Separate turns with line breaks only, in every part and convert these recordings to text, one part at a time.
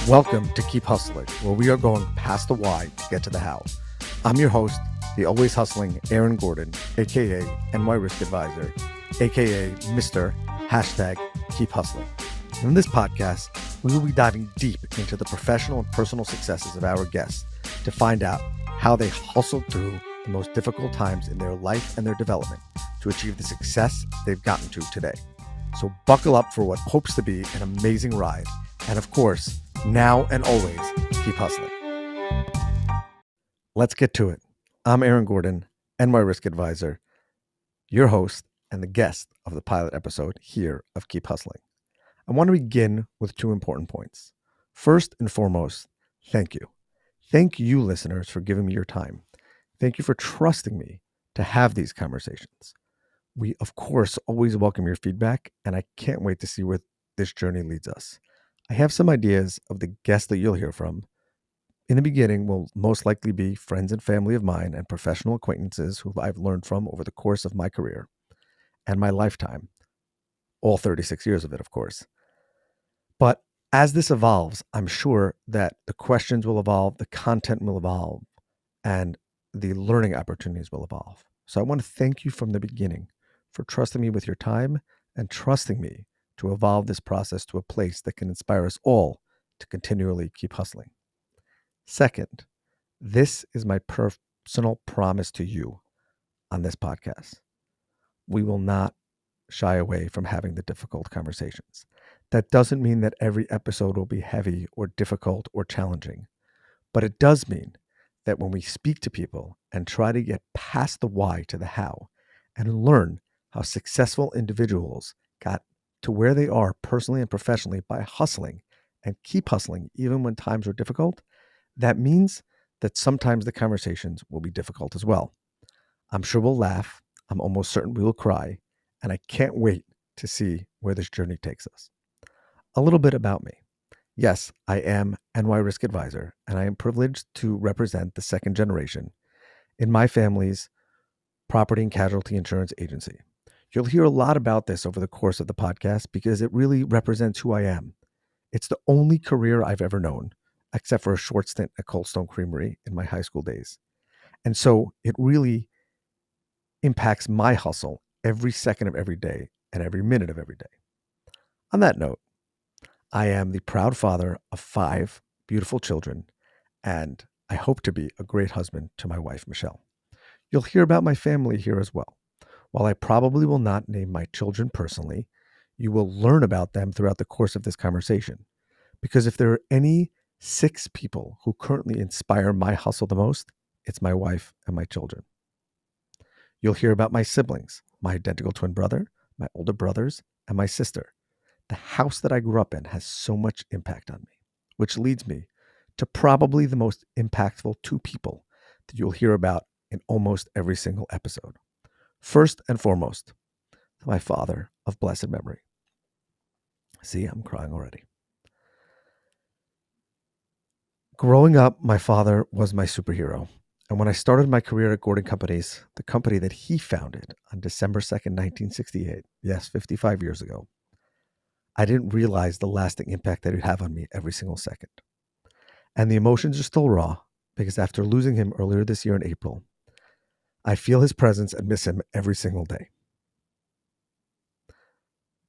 Welcome to Keep Hustling, where we are going past the why to get to the how. I'm your host, the always hustling Aaron Gordon, aka NY Risk Advisor, aka Mr. Keep Hustling. And in this podcast, we will be diving deep into the professional and personal successes of our guests to find out how they hustled through the most difficult times in their life and their development to achieve the success they've gotten to today. So buckle up for what hopes to be an amazing ride. And of course, now and always, keep hustling. Let's get to it. I'm Aaron Gordon, NY Risk Advisor, your host and the guest of the pilot episode here of Keep Hustling. I want to begin with two important points. First and foremost, thank you. Thank you, listeners, for giving me your time. Thank you for trusting me to have these conversations. We, of course, always welcome your feedback, and I can't wait to see where this journey leads us. I have some ideas of the guests that you'll hear from. In the beginning will most likely be friends and family of mine and professional acquaintances who I've learned from over the course of my career and my lifetime, all 36 years of it, of course. But as this evolves, I'm sure that the questions will evolve, the content will evolve, and the learning opportunities will evolve. So I want to thank you from the beginning for trusting me with your time and trusting me to evolve this process to a place that can inspire us all to continually keep hustling. Second, this is my personal promise to you on this podcast. We will not shy away from having the difficult conversations. That doesn't mean that every episode will be heavy or difficult or challenging, but it does mean that when we speak to people and try to get past the why to the how and learn how successful individuals got to where they are personally and professionally by hustling and keep hustling even when times are difficult, that means that sometimes the conversations will be difficult as well. I'm sure we'll laugh. I'm almost certain we will cry. And I can't wait to see where this journey takes us. A little bit about me. Yes, I am NY Risk Advisor, and I am privileged to represent the second generation in my family's property and casualty insurance agency. You'll hear a lot about this over the course of the podcast because it really represents who I am. It's the only career I've ever known, except for a short stint at Cold Stone Creamery in my high school days. And so it really impacts my hustle every second of every day and every minute of every day. On that note, I am the proud father of 5 beautiful children, and I hope to be a great husband to my wife, Michelle. You'll hear about my family here as well. While I probably will not name my children personally, you will learn about them throughout the course of this conversation. Because if there are any 6 people who currently inspire my hustle the most, it's my wife and my children. You'll hear about my siblings, my identical twin brother, my older brothers, and my sister. The house that I grew up in has so much impact on me, which leads me to probably the most impactful 2 people that you'll hear about in almost every single episode. First and foremost, my father of blessed memory. See, I'm crying already. Growing up, my father was my superhero. And when I started my career at Gordon Companies, the company that he founded on December 2nd, 1968, yes, 55 years ago, I didn't realize the lasting impact that it would have on me every single second. And the emotions are still raw because after losing him earlier this year in April, I feel his presence and miss him every single day.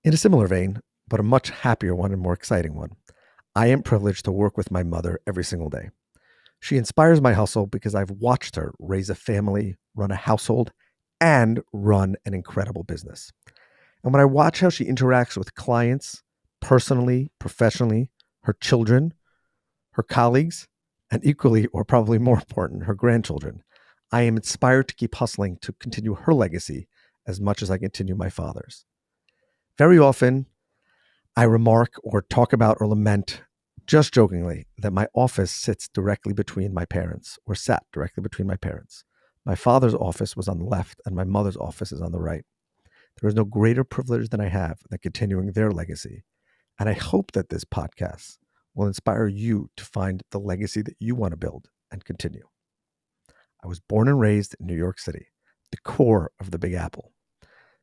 In a similar vein, but a much happier one and more exciting one, I am privileged to work with my mother every single day. She inspires my hustle because I've watched her raise a family, run a household, and run an incredible business. And when I watch how she interacts with clients, personally, professionally, her children, her colleagues, and equally, or probably more important, her grandchildren, I am inspired to keep hustling to continue her legacy as much as I continue my father's. Very often, I remark or talk about or lament, just jokingly, that my office sits directly between my parents, or sat directly between my parents. My father's office was on the left, and my mother's office is on the right. There is no greater privilege than I have than continuing their legacy. And I hope that this podcast will inspire you to find the legacy that you want to build and continue. I was born and raised in New York City, the core of the Big Apple.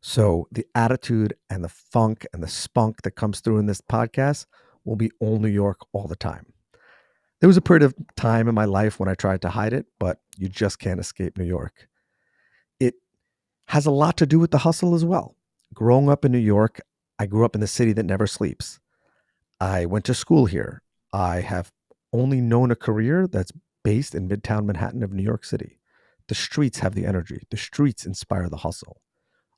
So the attitude and the funk and the spunk that comes through in this podcast will be all New York all the time. There was a period of time in my life when I tried to hide it, but you just can't escape New York. It has a lot to do with the hustle as well. Growing up in New York, I grew up in the city that never sleeps. I went to school here. I have only known a career that's based in Midtown Manhattan of New York City. The streets have the energy, the streets inspire the hustle.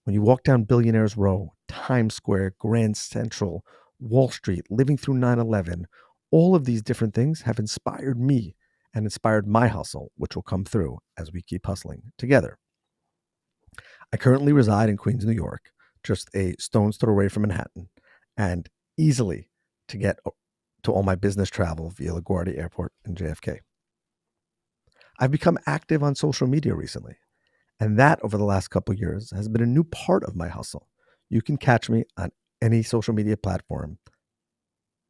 When you walk down Billionaires Row, Times Square, Grand Central, Wall Street, living through 9/11, all of these different things have inspired me and inspired my hustle, which will come through as we keep hustling together. I currently reside in Queens, New York, just a stone's throw away from Manhattan, and easily to get to all my business travel via LaGuardia Airport and JFK. I've become active on social media recently, and that over the last couple of years has been a new part of my hustle. You can catch me on any social media platform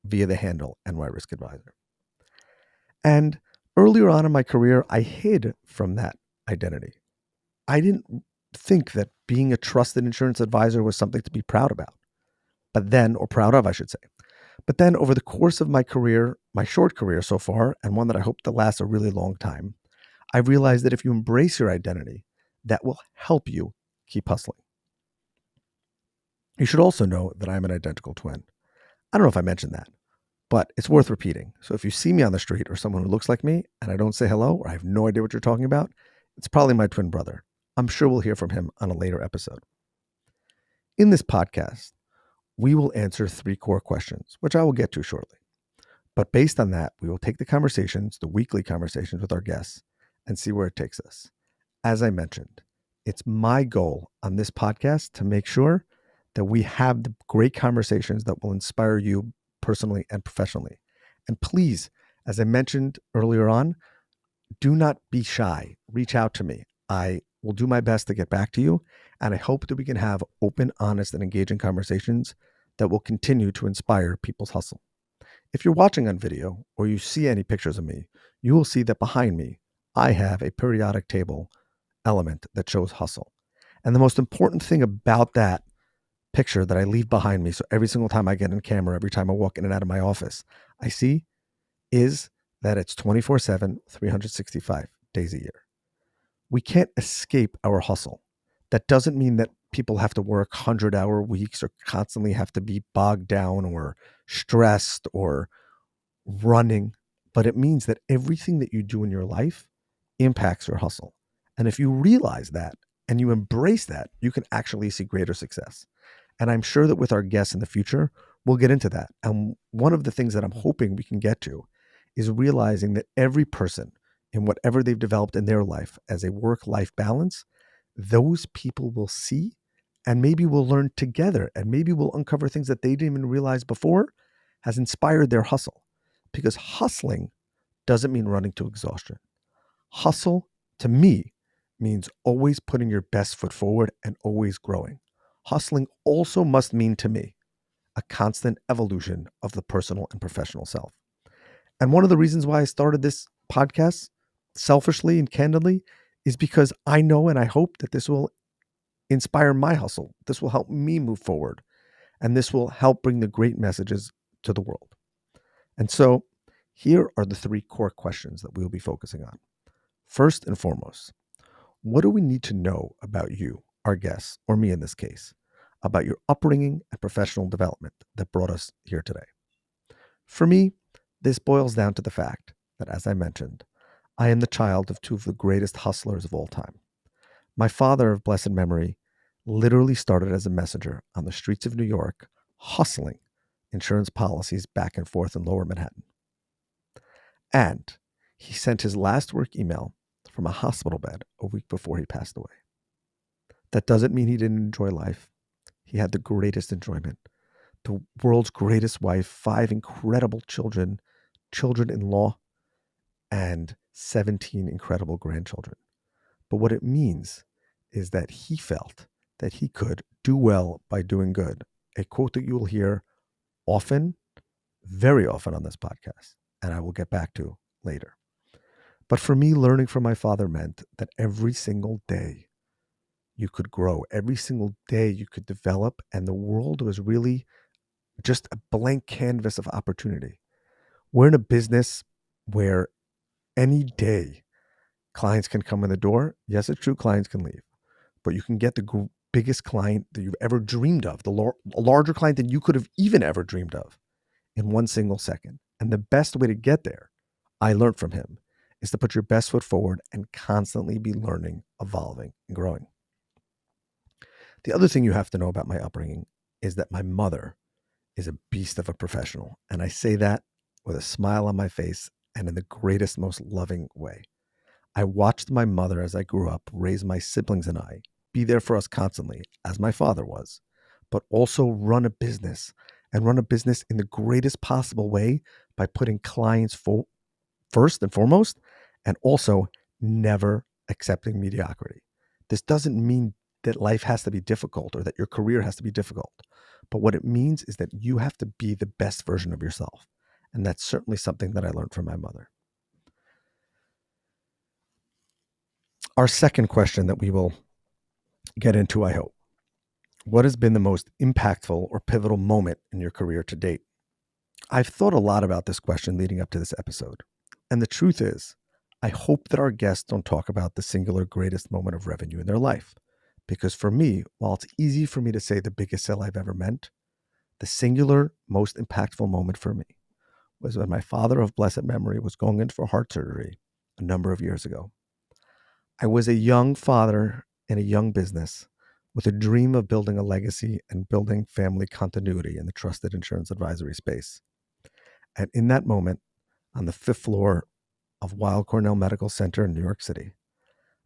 via the handle NY Risk Advisor. And earlier on in my career, I hid from that identity. I didn't think that being a trusted insurance advisor was something to be proud about. But then, or proud of, I should say. But then over the course of my career, my short career so far, and one that I hope to last a really long time, I realized that if you embrace your identity, that will help you keep hustling. You should also know that I'm an identical twin. I don't know if I mentioned that, but it's worth repeating. So if you see me on the street or someone who looks like me and I don't say hello or I have no idea what you're talking about, it's probably my twin brother. I'm sure we'll hear from him on a later episode. In this podcast, we will answer 3 core questions, which I will get to shortly. But based on that, we will take the conversations, the weekly conversations with our guests, and see where it takes us. As I mentioned, it's my goal on this podcast to make sure that we have the great conversations that will inspire you personally and professionally. And please, as I mentioned earlier on, do not be shy. Reach out to me. I will do my best to get back to you. And I hope that we can have open, honest, and engaging conversations that will continue to inspire people's hustle. If you're watching on video or you see any pictures of me, you will see that behind me, I have a periodic table element that shows hustle. And the most important thing about that picture that I leave behind me, so every single time I get in camera, every time I walk in and out of my office, I see is that it's 24/7, 365 days a year. We can't escape our hustle. That doesn't mean that people have to work 100-hour weeks or constantly have to be bogged down or stressed or running, but it means that everything that you do in your life impacts your hustle. And if you realize that and you embrace that, you can actually see greater success. And I'm sure that with our guests in the future, we'll get into that. And one of the things that I'm hoping we can get to is realizing that every person in whatever they've developed in their life as a work-life balance, those people will see and maybe we'll learn together and maybe we'll uncover things that they didn't even realize before has inspired their hustle. Because hustling doesn't mean running to exhaustion. Hustle, to me, means always putting your best foot forward and always growing. Hustling also must mean to me a constant evolution of the personal and professional self. And one of the reasons why I started this podcast, selfishly and candidly, is because I know and I hope that this will inspire my hustle. This will help me move forward. And this will help bring the great messages to the world. And so here are the 3 core questions that we'll be focusing on. First and foremost, what do we need to know about you, our guests, or me in this case, about your upbringing and professional development that brought us here today? For me, this boils down to the fact that, as I mentioned, I am the child of 2 of the greatest hustlers of all time. My father of blessed memory literally started as a messenger on the streets of New York, hustling insurance policies back and forth in Lower Manhattan. And he sent his last work email from a hospital bed a week before he passed away. That doesn't mean he didn't enjoy life. He had the greatest enjoyment. The world's greatest wife, 5 incredible children, children-in-law, and 17 incredible grandchildren. But what it means is that he felt that he could do well by doing good. A quote that you will hear often, very often on this podcast, and I will get back to later. But for me, learning from my father meant that every single day you could grow, every single day you could develop, and the world was really just a blank canvas of opportunity. We're in a business where any day clients can come in the door. Yes, it's true, clients can leave, but you can get the biggest client that you've ever dreamed of, a larger client than you could have even ever dreamed of in one single second. And the best way to get there, I learned from him, is to put your best foot forward and constantly be learning, evolving, and growing. The other thing you have to know about my upbringing is that my mother is a beast of a professional. And I say that with a smile on my face and in the greatest, most loving way. I watched my mother as I grew up raise my siblings and I, be there for us constantly, as my father was, but also run a business and run a business in the greatest possible way by putting clients first and foremost, and also never accepting mediocrity. This doesn't mean that life has to be difficult or that your career has to be difficult. But what it means is that you have to be the best version of yourself. And that's certainly something that I learned from my mother. Our second question that we will get into, I hope. What has been the most impactful or pivotal moment in your career to date? I've thought a lot about this question leading up to this episode. And the truth is, I hope that our guests don't talk about the singular greatest moment of revenue in their life. Because for me, while it's easy for me to say the biggest sale I've ever meant, the singular most impactful moment for me was when my father of blessed memory was going in for heart surgery a number of years ago. I was a young father in a young business with a dream of building a legacy and building family continuity in the trusted insurance advisory space. And in that moment, on the fifth floor of Weill Cornell Medical Center in New York City,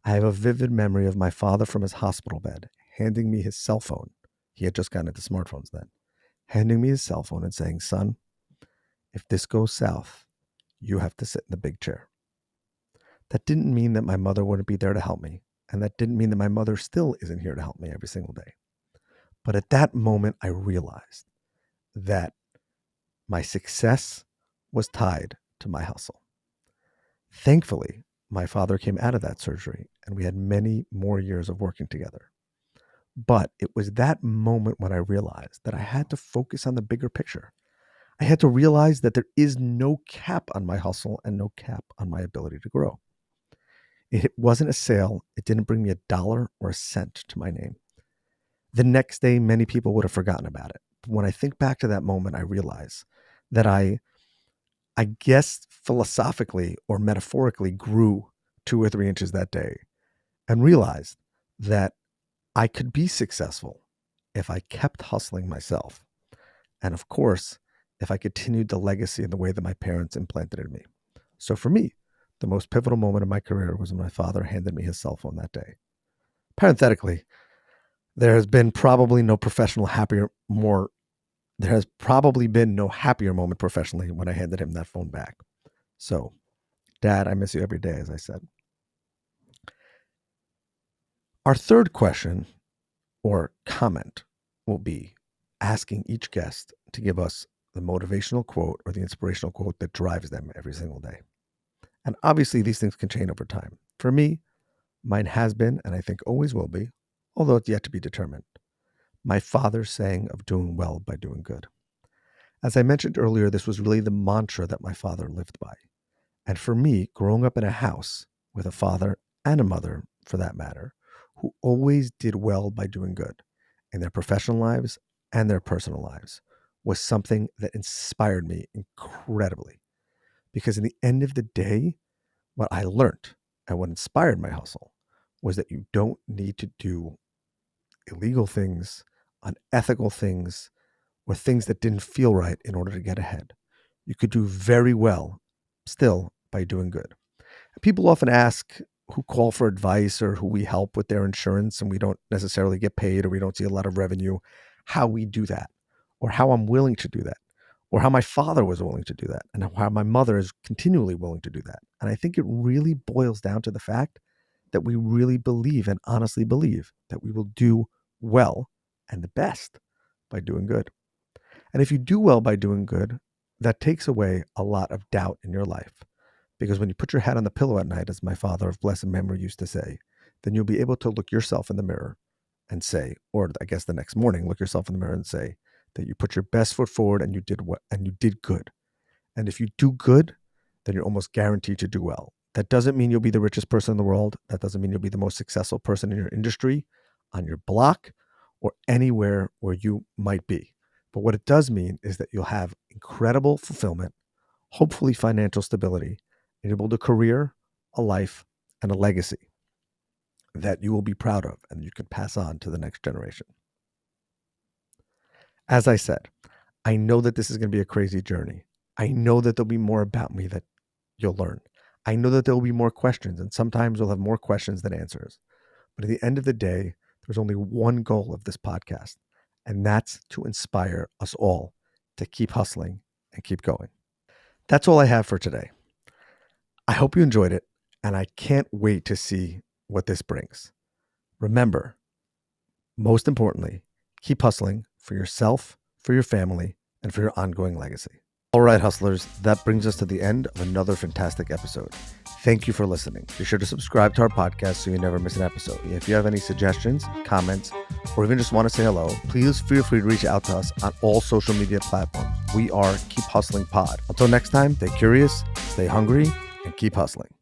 I have a vivid memory of my father from his hospital bed handing me his cell phone. He had just gotten into smartphones then. Handing me his cell phone and saying, "Son, if this goes south, you have to sit in the big chair." That didn't mean that my mother wouldn't be there to help me. And that didn't mean that my mother still isn't here to help me every single day. But at that moment, I realized that my success was tied to my hustle. Thankfully, my father came out of that surgery and we had many more years of working together. But it was that moment when I realized that I had to focus on the bigger picture. I had to realize that there is no cap on my hustle and no cap on my ability to grow. It wasn't a sale. It didn't bring me a dollar or a cent to my name. The next day, many people would have forgotten about it. But when I think back to that moment, I realize that I guess philosophically or metaphorically grew 2 or 3 inches that day and realized that I could be successful if I kept hustling myself. And of course, if I continued the legacy in the way that my parents implanted in me. So for me, the most pivotal moment of my career was when my father handed me his cell phone that day. Parenthetically, there has been probably no there has probably been no happier moment professionally when I handed him that phone back. So, Dad, I miss you every day, as I said. Our third question or comment will be asking each guest to give us the motivational quote or the inspirational quote that drives them every single day. And obviously, these things can change over time. For me, mine has been, and I think always will be, although it's yet to be determined, my father's saying of doing well by doing good. As I mentioned earlier, this was really the mantra that my father lived by. And for me, growing up in a house with a father and a mother, for that matter, who always did well by doing good in their professional lives and their personal lives, was something that inspired me incredibly. Because in the end of the day, what I learned and what inspired my hustle was that you don't need to do illegal things, unethical things, or things that didn't feel right in order to get ahead. You could do very well still by doing good. People often ask who call for advice or who we help with their insurance and we don't necessarily get paid or we don't see a lot of revenue, how we do that, or how I'm willing to do that, or how my father was willing to do that, and how my mother is continually willing to do that. And I think it really boils down to the fact that we really believe and honestly believe that we will do well and the best by doing good. And if you do well by doing good, that takes away a lot of doubt in your life. Because when you put your head on the pillow at night, as my father of blessed memory used to say, then you'll be able to look yourself in the mirror and say, or I guess the next morning, look yourself in the mirror and say that you put your best foot forward and you did good. And if you do good, then you're almost guaranteed to do well. That doesn't mean you'll be the richest person in the world. That doesn't mean you'll be the most successful person in your industry, on your block, or anywhere where you might be. But what it does mean is that you'll have incredible fulfillment, hopefully financial stability, and you'll build a career, a life, and a legacy that you will be proud of and you can pass on to the next generation. As I said, I know that this is going to be a crazy journey. I know that there'll be more about me that you'll learn. I know that there'll be more questions, and sometimes we'll have more questions than answers. But at the end of the day, there's only one goal of this podcast, and that's to inspire us all to keep hustling and keep going. That's all I have for today. I hope you enjoyed it, and I can't wait to see what this brings. Remember, most importantly, keep hustling for yourself, for your family, and for your ongoing legacy. All right, hustlers, that brings us to the end of another fantastic episode. Thank you for listening. Be sure to subscribe to our podcast so you never miss an episode. If you have any suggestions, comments, or even just want to say hello, please feel free to reach out to us on all social media platforms. We are Keep Hustling Pod. Until next time, stay curious, stay hungry, and keep hustling.